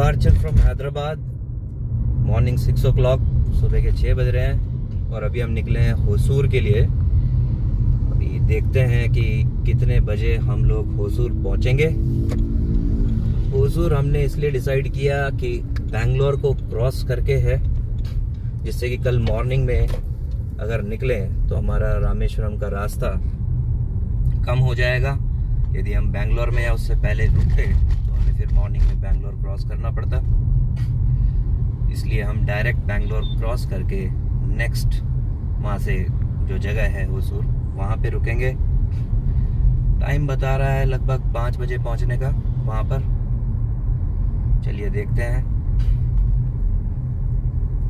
Departure from Hyderabad morning 6 o'clock, सुबह के 6 बज रहे हैं और अभी हम निकले हैं होसूर के लिए। अभी देखते हैं कि कितने बजे हम लोग होसूर पहुंचेंगे। होसूर हमने इसलिए डिसाइड किया कि बेंगलोर को क्रॉस करके है, जिससे कि कल मॉर्निंग में अगर निकले तो हमारा रामेश्वरम का रास्ता कम हो जाएगा। यदि हम बेंगलोर में या उससे पहले रुकते तो हमें फिर मॉर्निंग में बेंगलोर क्रॉस करना पड़ता। इसलिए हम डायरेक्ट बेंगलोर क्रॉस करके नेक्स्ट वहाँ से जो जगह है होसूर, वहाँ पे रुकेंगे। टाइम बता रहा है लगभग 5 बजे पहुँचने का वहाँ पर। चलिए देखते हैं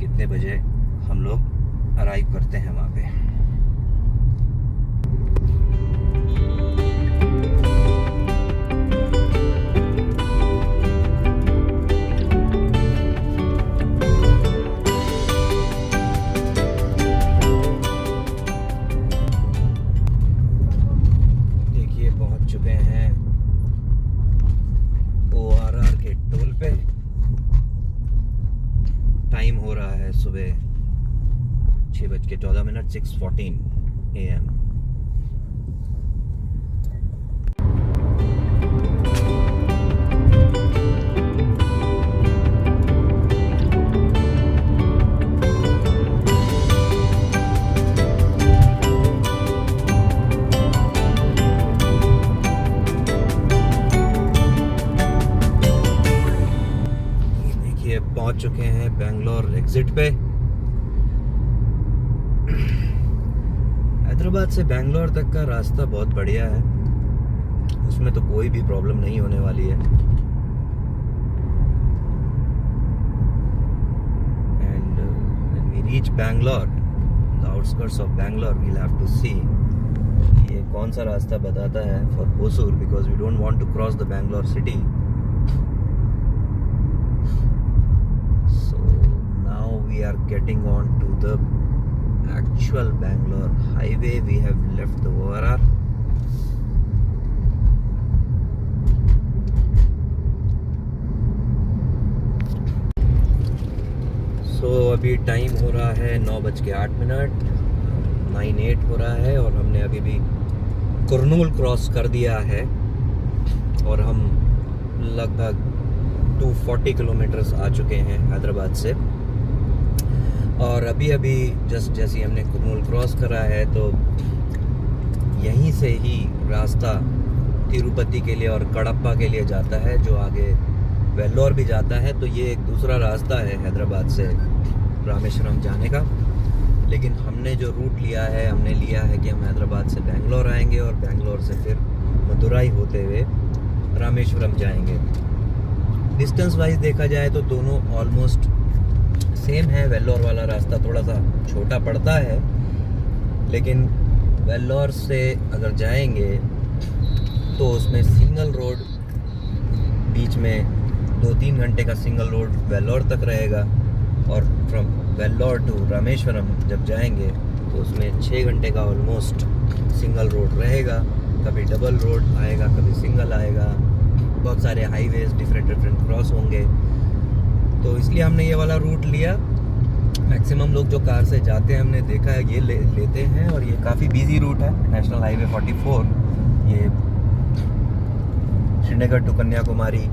कितने बजे हम लोग अराइव करते हैं वहाँ पे। देखिए पहुँच चुके हैं ORR के टोल पे। टाइम हो रहा है सुबह 6:14, 6:14 AM। देखिए पहुंच चुके हैं बेंगलोर एग्जिट पे। हैदराबाद से बेंगलोर तक का रास्ता बहुत बढ़िया है, उसमें तो कोई भी प्रॉब्लम नहीं होने वाली है। And when we reach Bangalore, the outskirts of Bangalore, we will have to see ये कौन सा रास्ता बताता है for Hosur, because we don't want to cross the Bangalore city. So now we are getting on to the actual Bangalore highway. We have left the ORR. So अभी time हो रहा है 9:08, 9:08 हो रहा है और हमने अभी भी कुरनूल क्रॉस कर दिया है और हम लगभग 240 किलोमीटर्स आ चुके हैं हैदराबाद से। और अभी जस्ट जैसे हमने कुरनूल क्रॉस करा है तो यहीं से ही रास्ता तिरुपति के लिए और कडप्पा के लिए जाता है, जो आगे वेल्लोर भी जाता है। तो ये एक दूसरा रास्ता है हैदराबाद से रामेश्वरम जाने का। लेकिन हमने जो रूट लिया है, हमने लिया है कि हम हैदराबाद से बेंगलोर आएंगे और बेंगलोर से फिर मदुराई होते हुए रामेश्वरम जाएंगे। डिस्टेंस वाइज देखा जाए तो दोनों ऑलमोस्ट सेम है। वेल्लोर वाला रास्ता थोड़ा सा छोटा पड़ता है, लेकिन वेल्लोर से अगर जाएंगे तो उसमें सिंगल रोड, बीच में 2-3 घंटे का सिंगल रोड वेल्लोर तक रहेगा। और फ्रॉम वेल्लोर टू रामेश्वरम जब जाएंगे तो उसमें 6 घंटे का ऑलमोस्ट सिंगल रोड रहेगा। कभी डबल रोड आएगा, कभी सिंगल आएगा। बहुत सारे हाईवेज डिफरेंट क्रॉस होंगे, तो इसलिए हमने ये वाला रूट लिया। मैक्सिमम लोग जो कार से जाते हैं हमने देखा है ये लेते हैं, और ये काफ़ी बिजी रूट है। नेशनल हाईवे 44 ये श्रीनगर टू कन्याकुमारी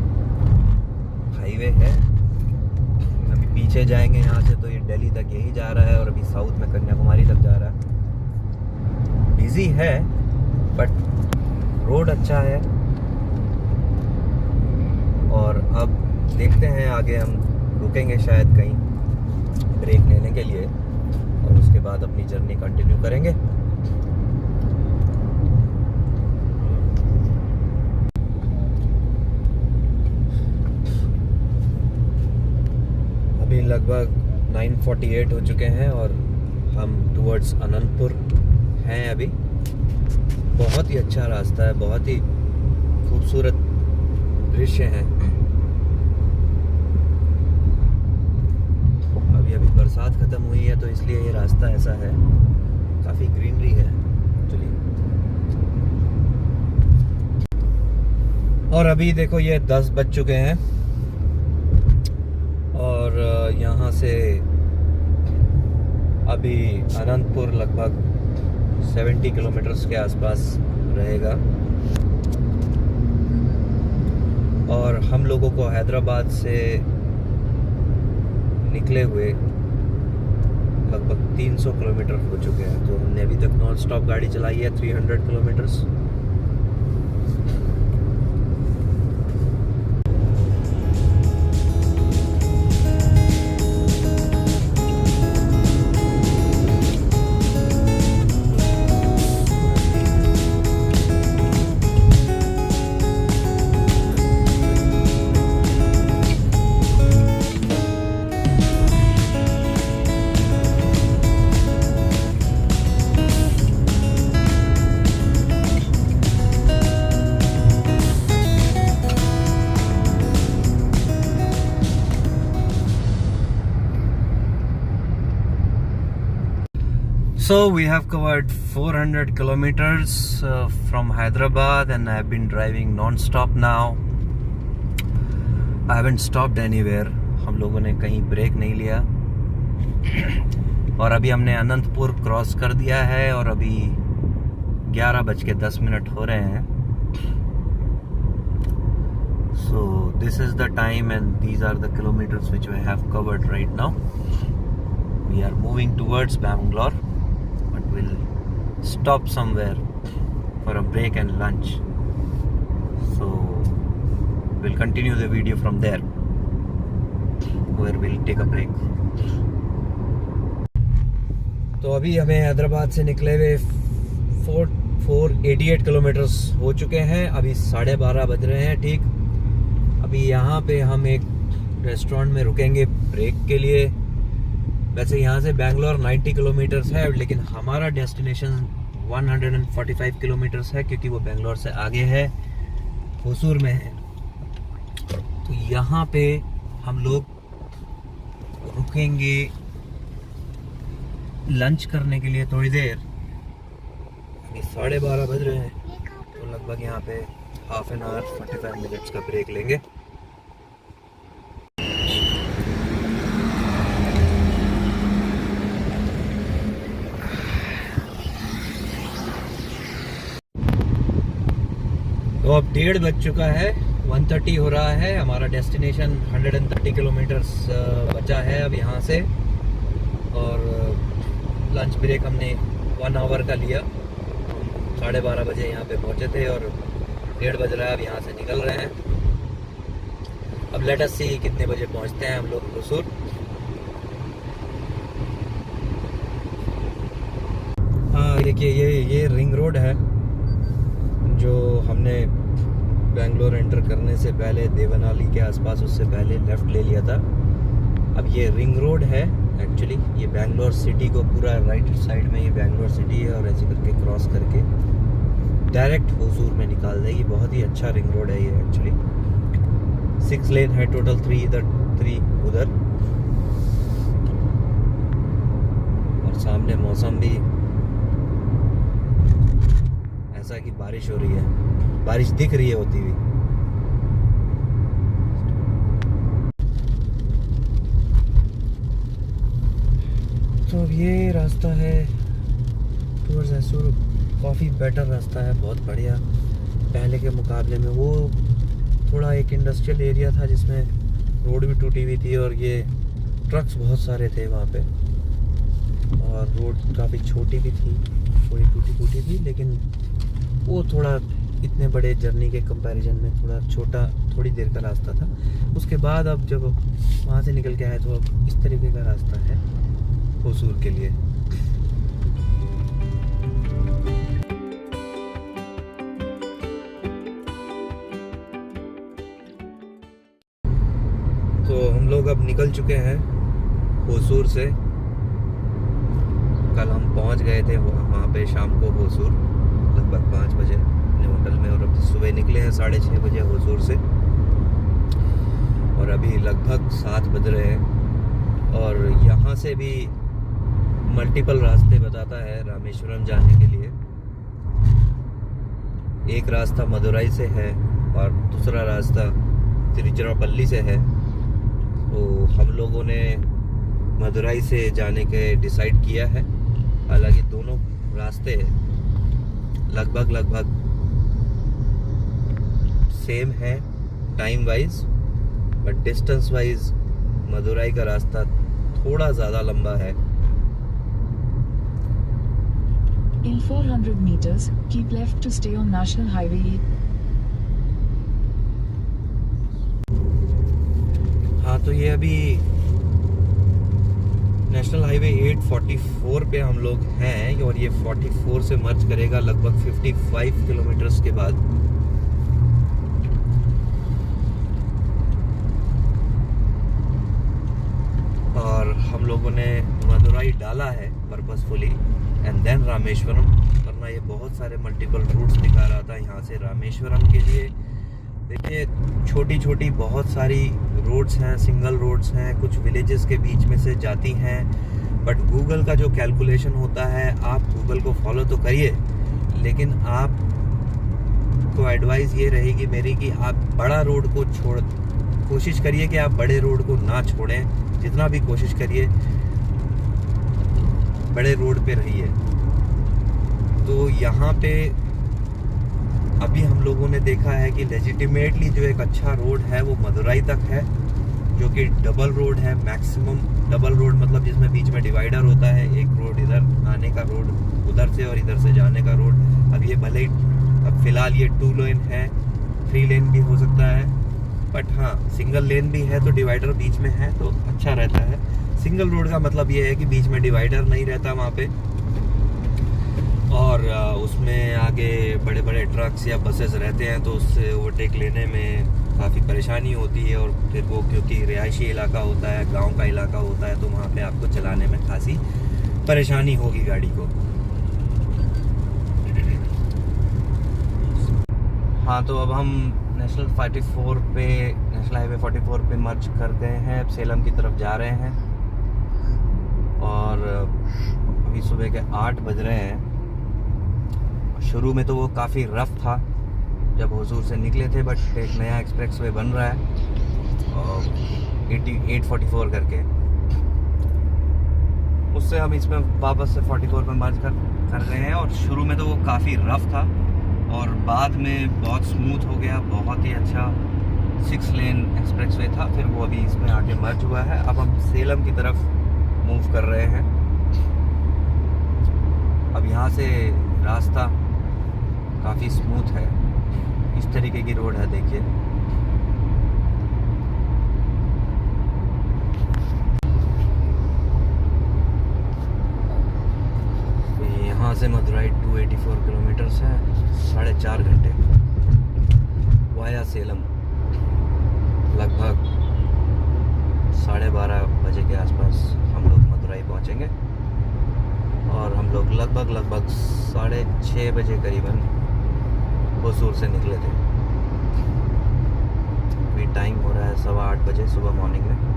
हाईवे है। अभी पीछे जाएंगे यहाँ से तो ये दिल्ली तक यही जा रहा है और अभी साउथ में कन्याकुमारी तक जा रहा है। बिजी है बट रोड अच्छा है। और अब देखते हैं आगे हम रुकेंगे शायद कहीं ब्रेक लेने के लिए और उसके बाद अपनी जर्नी कंटिन्यू करेंगे। अभी लगभग 9:48 हो चुके हैं और हम टुवर्ड्स अनंतपुर हैं अभी। बहुत ही अच्छा रास्ता है, बहुत ही खूबसूरत दृश्य हैं। अभी बरसात खत्म हुई है तो इसलिए ये रास्ता ऐसा है, काफी ग्रीनरी है। चलिए, और अभी देखो ये 10 बज चुके हैं यहाँ से अभी अनंतपुर लगभग 70 किलोमीटर्स के आसपास रहेगा और हम लोगों को हैदराबाद से निकले हुए लगभग 300 किलोमीटर हो चुके हैं। तो हमने अभी तक नॉन स्टॉप गाड़ी चलाई है 300 kilometres. So we have covered 400 kilometers from Hyderabad and I have been driving non-stop now. I haven't stopped anywhere. हम लोगों ने कहीं ब्रेक नहीं लिया और अभी हमने अनंतपुर क्रॉस कर दिया है और अभी 11:10 हो रहे हैं. So this is the time and these are the kilometers which we have covered right now. We are moving towards Bangalore. But we'll stop somewhere for a break and lunch. So we'll continue the video from there, where we'll take a break. तो अभी हमें हैदराबाद से निकले हुए 488 kilometres हो चुके हैं. अभी 12:30 बज रहे हैं. ठीक अभी यहाँ पे हम एक रेस्टोरेंट में रुकेंगे ब्रेक के लिए. वैसे यहाँ से बैंगलोर 90 किलोमीटर्स है लेकिन हमारा डेस्टिनेशन 145 किलोमीटर्स है क्योंकि वो बैंगलोर से आगे है, होसूर में है. तो यहाँ पे हम लोग रुकेंगे लंच करने के लिए थोड़ी देर. अभी 12:30 बज रहे हैं तो लगभग यहाँ पे हाफ एन आवर 45 मिनट्स का ब्रेक लेंगे. तो अब 1:30 बज चुका है, 1:30 हो रहा है. हमारा डेस्टिनेशन 130 किलोमीटर्स बचा है अब यहाँ से और लंच ब्रेक हमने 1 आवर का लिया. 12:30 बजे यहाँ पे पहुँचे थे और 1:30 बज रहा है. अब यहाँ से निकल रहे हैं. अब लेट अस सी कितने बजे पहुँचते हैं हम लोग होसूर. हाँ देखिए ये रिंग रोड है जो हमने बेंगलोर एंटर करने से पहले देवनाली के आसपास उससे पहले लेफ़्ट ले लिया था. अब ये रिंग रोड है एक्चुअली. ये बैंगलोर सिटी को पूरा राइट साइड में ये बैंगलोर सिटी है और ऐसे करके क्रॉस करके डायरेक्ट होसूर में निकाल देगी. बहुत ही अच्छा रिंग रोड है ये एक्चुअली. 6 लेन है टोटल, 3 इधर 3 उधर. और सामने मौसम भी ऐसा कि बारिश हो रही है, बारिश दिख रही है होती हुई. तो अब ये रास्ता है टूवर्ड्स होसूर. काफ़ी बेटर रास्ता है, बहुत बढ़िया पहले के मुकाबले में. वो थोड़ा एक इंडस्ट्रियल एरिया था जिसमें रोड भी टूटी हुई थी और ये ट्रक्स बहुत सारे थे वहाँ पे और रोड काफ़ी छोटी भी थी, थोड़ी टूटी फूटी थी. लेकिन वो थोड़ा इतने बड़े जर्नी के कंपैरिजन में थोड़ा छोटा, थोड़ी देर का रास्ता था. उसके बाद अब जब वहाँ से निकल के आए तो अब इस तरीके का रास्ता है होसूर के लिए. तो हम लोग अब निकल चुके हैं होसूर से. कल हम पहुँच गए थे वहाँ पे शाम को होसूर लगभग 5 बजे अपने होटल में और अब सुबह निकले हैं 6:30 बजे होसूर से और अभी लगभग 7 बज रहे हैं. और यहाँ से भी मल्टीपल रास्ते बताता है रामेश्वरम जाने के लिए. एक रास्ता मदुराई से है और दूसरा रास्ता तिरुचिरापल्ली से है. तो हम लोगों ने मदुराई से जाने के डिसाइड किया है। हालांकि दोनों रास्ते लगभग सेम है time wise, but distance wise Madurai का रास्ता थोड़ा ज़्यादा लंबा है। In 400 meters, keep left to stay on National Highway 8. हाँ, तो ये अभी नेशनल हाईवे 844 पे हम लोग हैं और ये 44 से मर्ज करेगा लगभग 55 किलोमीटर्स के बाद। और हम लोगों ने मदुराई डाला है पर्पसफुली एंड देन रामेश्वरम, वरना ये बहुत सारे मल्टीपल रूट्स दिखा रहा था यहाँ से रामेश्वरम के लिए। देखिए छोटी छोटी बहुत सारी रोड्स हैं, सिंगल रोड्स हैं, कुछ विलेजेस के बीच में से जाती हैं, बट गूगल का जो कैलकुलेशन होता है, आप गूगल को फॉलो तो करिए, लेकिन आप को एडवाइस ये रहेगी मेरी कि आप बड़ा रोड को कोशिश करिए कि आप बड़े रोड को ना छोड़ें, जितना भी कोशिश करिए बड़े रोड पे रहिए। तो यहाँ पे अभी हम लोगों ने देखा है कि लेजिटिमेटली जो एक अच्छा रोड है वो मदुराई तक है, जो कि डबल रोड है, मैक्सिमम डबल रोड, मतलब जिसमें बीच में डिवाइडर होता है, एक रोड इधर आने का रोड उधर से और इधर से जाने का रोड। अब ये भले ही अब फिलहाल ये 2 लेन है, 3 लेन भी हो सकता है, बट हाँ सिंगल लेन भी है तो डिवाइडर बीच में है तो अच्छा रहता है। सिंगल रोड का मतलब ये है कि बीच में डिवाइडर नहीं रहता वहाँ पे, और उसमें आगे बड़े बड़े ट्रक्स या बसेस रहते हैं तो उससे ओवरटेक लेने में काफ़ी परेशानी होती है। और फिर वो क्योंकि रिहायशी इलाका होता है, गांव का इलाका होता है, तो वहाँ पे आपको चलाने में खासी परेशानी होगी गाड़ी को। हाँ, तो अब हम नेशनल हाईवे 44 पे मर्ज कर गए हैं, सेलम की तरफ जा रहे हैं और अभी सुबह के 8 बज रहे हैं। शुरू में तो वो काफ़ी रफ था जब हुजूर से निकले थे, बट एक नया एक्सप्रेसवे बन रहा है और 844 करके, उससे हम इसमें वापस से 44 में मर्ज कर रहे हैं। और शुरू में तो वो काफ़ी रफ था और बाद में बहुत स्मूथ हो गया, बहुत ही अच्छा 6 लेन एक्सप्रेसवे था, फिर वो अभी इसमें आके मर्ज हुआ है। अब हम सेलम की तरफ मूव कर रहे हैं। अब यहाँ से रास्ता काफ़ी स्मूथ है, इस तरीके की रोड है, देखिए। यहाँ से मदुराई 284 किलोमीटर्स है, 4.5 घंटे वाया सेलम। लगभग 12:30 बजे के आसपास हम लोग मदुराई पहुँचेंगे और हम लोग लगभग 6:30 बजे करीबन होसूर से निकले थे। अभी टाइम हो रहा है 8:15 बजे सुबह मॉर्निंग में।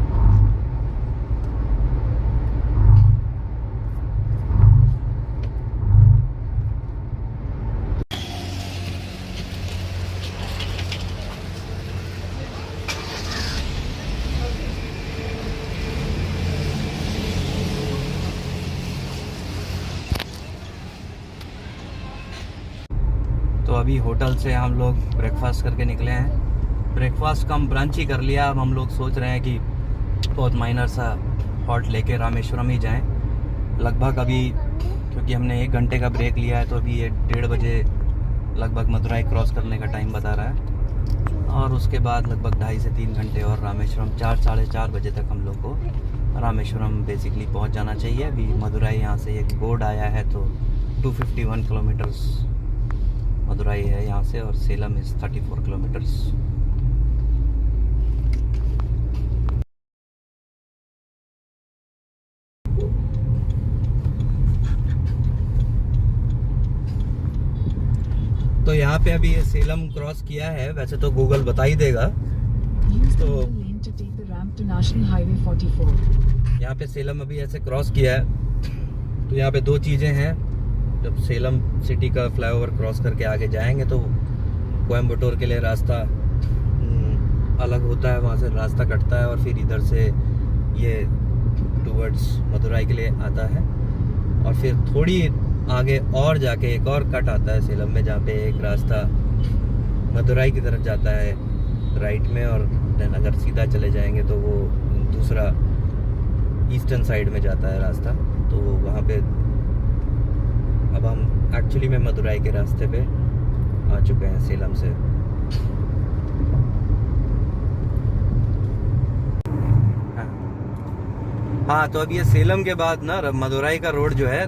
तो अभी होटल से हम लोग ब्रेकफास्ट करके निकले हैं। ब्रेकफास्ट कम ब्रंच ही कर लिया। अब हम लोग सोच रहे हैं कि बहुत माइनर सा हॉल्ट लेके रामेश्वरम ही जाएं। लगभग अभी क्योंकि हमने 1 घंटे का ब्रेक लिया है तो अभी ये 1:30 बजे लगभग मदुराई क्रॉस करने का टाइम बता रहा है, और उसके बाद लगभग 2.5 से 3 घंटे और रामेश्वरम 4-4:30 बजे तक हम लोग को रामेश्वरम बेसिकली पहुंच जाना चाहिए। अभी मदुराई यहाँ से एक बोर्ड आया है तो 251 किलोमीटर्स मदुराई है यहाँ से, और सेलम इज़ 34 किलोमीटर्स। तो यहाँ पे अभी ये सेलम क्रॉस किया है, वैसे तो गूगल बता ही देगा। तो यहाँ पे सेलम अभी ऐसे क्रॉस किया है। तो यहाँ पे 2 चीज़ें हैं। जब सेलम सिटी का फ्लाईओवर क्रॉस करके आगे जाएंगे तो कोयम्बटूर के लिए रास्ता अलग होता है, वहाँ से रास्ता कटता है और फिर इधर से ये टूवर्ड्स मदुराई के लिए आता है। और फिर थोड़ी आगे और जाके एक और कट आता है सेलम में, जहाँ पे एक रास्ता मदुराई की तरफ जाता है राइट में, और देन अगर सीधा चले जाएंगे तो वो दूसरा ईस्टर्न साइड में जाता है रास्ता। तो वहाँ पे अब हम एक्चुअली में मदुराई के रास्ते पे आ चुके हैं सेलम से। हाँ, तो अब ये सेलम के बाद ना मदुराई का रोड जो है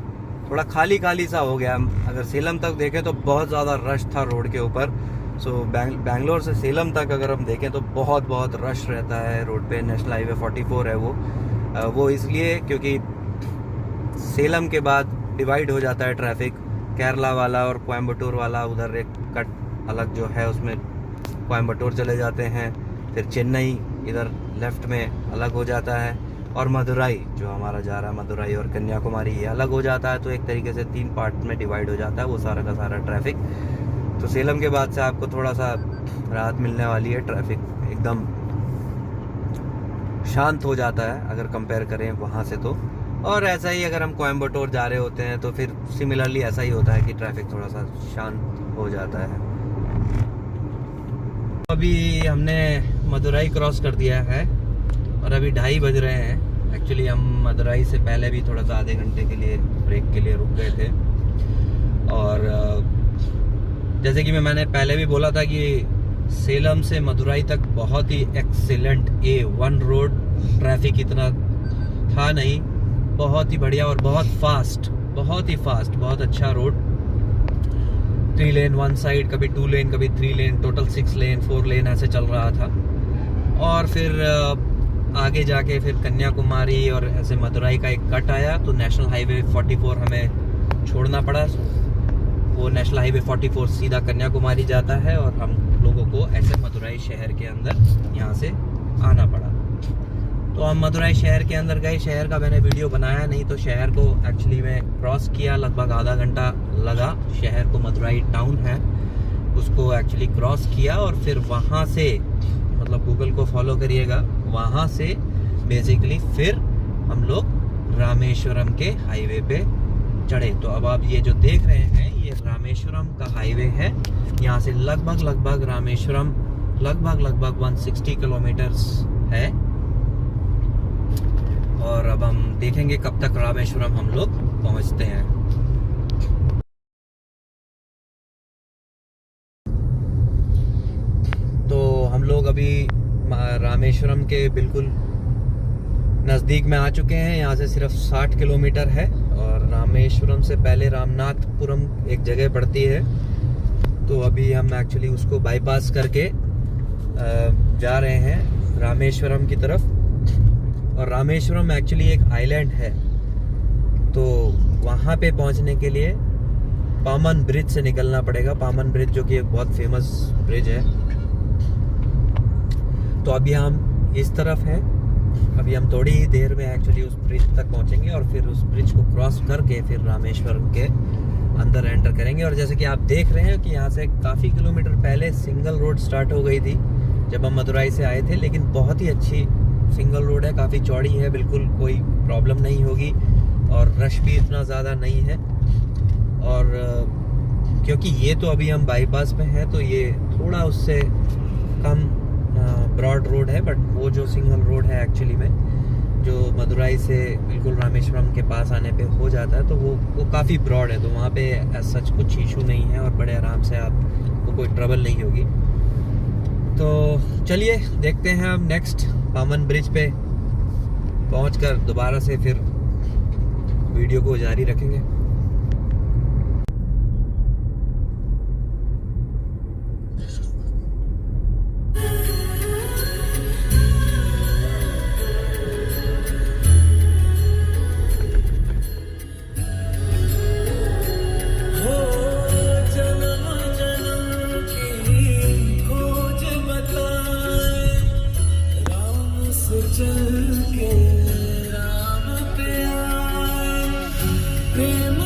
थोड़ा खाली खाली सा हो गया। अगर सेलम तक देखें तो बहुत ज़्यादा रश था रोड के ऊपर। सो बैंगलोर से सेलम तक अगर हम देखें तो बहुत रश रहता है रोड पे। नेशनल हाईवे 44 है वो इसलिए क्योंकि सेलम के बाद डिवाइड हो जाता है ट्रैफिक। केरला वाला और कोयम्बटूर वाला उधर एक कट अलग जो है उसमें कोयम्बटूर चले जाते हैं, फिर चेन्नई इधर लेफ्ट में अलग हो जाता है, और मदुराई जो हमारा जा रहा है मदुराई और कन्याकुमारी ये अलग हो जाता है। तो एक तरीके से 3 पार्ट में डिवाइड हो जाता है वो सारा का सारा ट्रैफिक। तो सेलम के बाद से आपको थोड़ा सा राहत मिलने वाली है, ट्रैफिक एकदम शांत हो जाता है अगर कंपेयर करें वहाँ से तो। और ऐसा ही अगर हम कोयम्बटूर जा रहे होते हैं तो फिर सिमिलरली ऐसा ही होता है कि ट्रैफिक थोड़ा सा शांत हो जाता है। अभी हमने मदुराई क्रॉस कर दिया है और अभी 2:30 बज रहे हैं। एक्चुअली हम मदुराई से पहले भी थोड़ा सा आधे घंटे के लिए ब्रेक के लिए रुक गए थे। और जैसे कि मैंने पहले भी बोला था कि सेलम से मदुराई तक बहुत ही एक्सीलेंट A1 रोड, ट्रैफिक इतना था नहीं, बहुत ही बढ़िया और बहुत ही फास्ट, बहुत अच्छा रोड। 3 लेन वन साइड, कभी 2 लेन, कभी 3 लेन, टोटल 6 लेन 4 लेन ऐसे चल रहा था। और फिर आगे जाके फिर कन्याकुमारी और ऐसे मदुराई का एक कट आया तो नेशनल हाईवे 44 हमें छोड़ना पड़ा। वो नेशनल हाईवे 44 सीधा कन्याकुमारी जाता है और हम लोगों को ऐसे मदुराई शहर के अंदर यहाँ से आना पड़ा। तो हम मदुराई शहर के अंदर गए। शहर का मैंने वीडियो बनाया नहीं, तो शहर को एक्चुअली में क्रॉस किया, लगभग आधा घंटा लगा। शहर को मदुराई टाउन है उसको एक्चुअली क्रॉस किया और फिर वहाँ से, मतलब गूगल को फॉलो करिएगा, वहाँ से बेसिकली फिर हम लोग रामेश्वरम के हाईवे पे चढ़े। तो अब आप ये जो देख रहे हैं ये रामेश्वरम का हाईवे है। यहाँ से लगभग रामेश्वरम लगभग 160 किलोमीटर्स है। और अब हम देखेंगे कब तक रामेश्वरम हम लोग पहुँचते हैं। तो हम लोग अभी रामेश्वरम के बिल्कुल नज़दीक में आ चुके हैं। यहाँ से सिर्फ 60 किलोमीटर है और रामेश्वरम से पहले रामनाथपुरम एक जगह पड़ती है। तो अभी हम एक्चुअली उसको बाईपास करके जा रहे हैं रामेश्वरम की तरफ। और रामेश्वरम एक्चुअली एक आइलैंड है, तो वहाँ पे पहुँचने के लिए पामन ब्रिज से निकलना पड़ेगा। पामन ब्रिज जो कि एक बहुत फेमस ब्रिज है। तो अभी हम इस तरफ हैं। अभी हम थोड़ी ही देर में एक्चुअली उस ब्रिज तक पहुंचेंगे और फिर उस ब्रिज को क्रॉस करके फिर रामेश्वरम के अंदर एंटर करेंगे। और जैसे कि आप देख रहे हैं कि यहाँ से काफ़ी किलोमीटर पहले सिंगल रोड स्टार्ट हो गई थी जब हम मदुराई से आए थे, लेकिन बहुत ही अच्छी सिंगल रोड है, काफ़ी चौड़ी है, बिल्कुल कोई प्रॉब्लम नहीं होगी और रश भी इतना ज़्यादा नहीं है। और क्योंकि ये तो अभी हम बाईपास में हैं तो ये थोड़ा उससे कम ब्रॉड रोड है, बट वो जो सिंगल रोड है एक्चुअली में जो मदुराई से बिल्कुल रामेश्वरम के पास आने पे हो जाता है, तो वो काफ़ी ब्रॉड है। तो वहाँ पे एज सच कुछ इशू नहीं है और बड़े आराम से आपको कोई ट्रबल नहीं होगी। तो चलिए देखते हैं अब नेक्स्ट पामन ब्रिज पे पहुंचकर दोबारा से फिर वीडियो को जारी रखेंगे। चल के राम पे आए प्रेम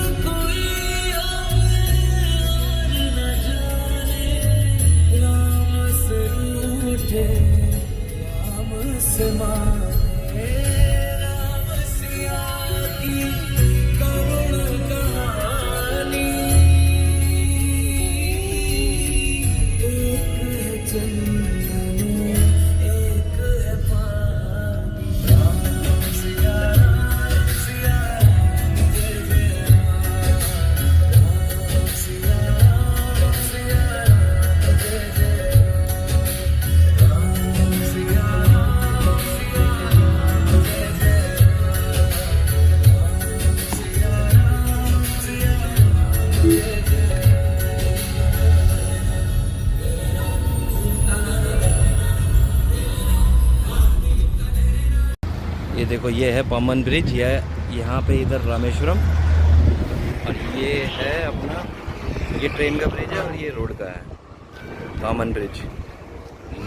ये है पामन ब्रिज, यहाँ पे इधर रामेश्वरम, और ये है अपना, ये ट्रेन का ब्रिज है और ये रोड का है पामन ब्रिज।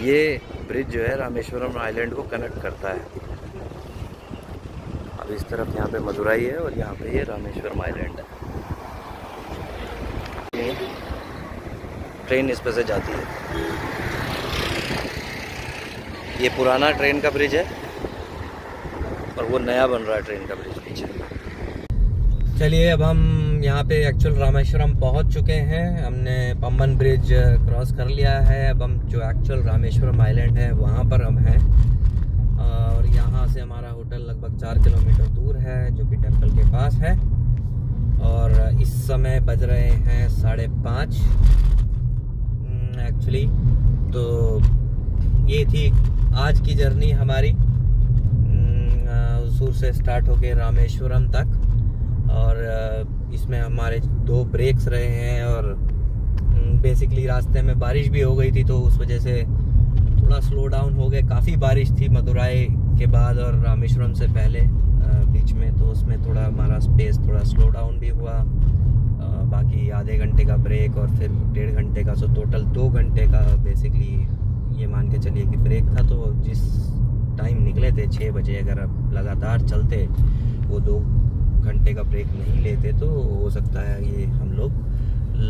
ये ब्रिज जो है रामेश्वरम आइलैंड को कनेक्ट करता है। अब इस तरफ यहाँ पे मदुराई है और यहाँ पे ये रामेश्वरम आइलैंड है। ट्रेन इस पर से जाती है। ये पुराना ट्रेन का ब्रिज है और वो नया बन रहा है ट्रेन का ब्रिज पीछे। चलिए अब हम यहाँ पे एक्चुअल रामेश्वरम पहुँच चुके हैं। हमने पम्बन ब्रिज क्रॉस कर लिया है। अब हम जो एक्चुअल रामेश्वरम आइलैंड है वहाँ पर हम हैं, और यहाँ से हमारा होटल लगभग 4 किलोमीटर दूर है, जो कि टेम्पल के पास है। और इस समय बज रहे हैं 5:30 एक्चुअली। तो ये थी आज की जर्नी हमारी, हुसूर से स्टार्ट होके रामेश्वरम तक। और इसमें हमारे 2 ब्रेक्स रहे हैं, और बेसिकली रास्ते में बारिश भी हो गई थी, तो उस वजह से थोड़ा स्लो डाउन हो गए। काफ़ी बारिश थी मदुराई के बाद और रामेश्वरम से पहले बीच में, तो उसमें थोड़ा हमारा स्पेस थोड़ा स्लो डाउन भी हुआ। बाकी आधे घंटे का ब्रेक और फिर 1.5 घंटे का, सो टोटल 2 घंटे का बेसिकली ये मान के चलिए कि ब्रेक था। तो जिस टाइम निकले थे 6 बजे, अगर अब लगातार चलते, वो 2 घंटे का ब्रेक नहीं लेते, तो हो सकता है ये हम लोग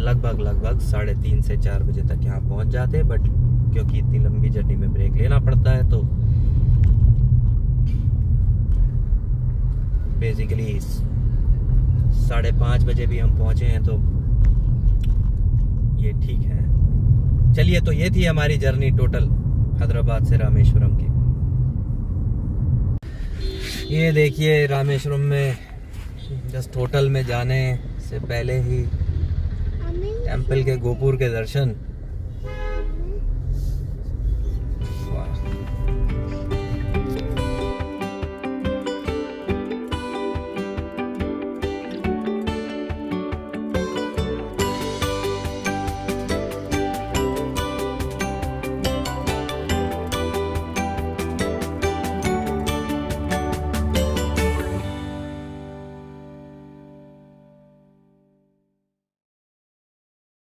लगभग 3:30 से 4 बजे तक यहाँ पहुँच जाते। बट क्योंकि इतनी लंबी जर्नी में ब्रेक लेना पड़ता है, तो बेसिकली 5:30 बजे भी हम पहुँचे हैं, तो ये ठीक है। चलिए, तो ये थी हमारी जर्नी टोटल हैदराबाद से रामेश्वरम की। ये देखिए रामेश्वरम में जस्ट होटल में जाने से पहले ही टेम्पल के गोपुर के दर्शन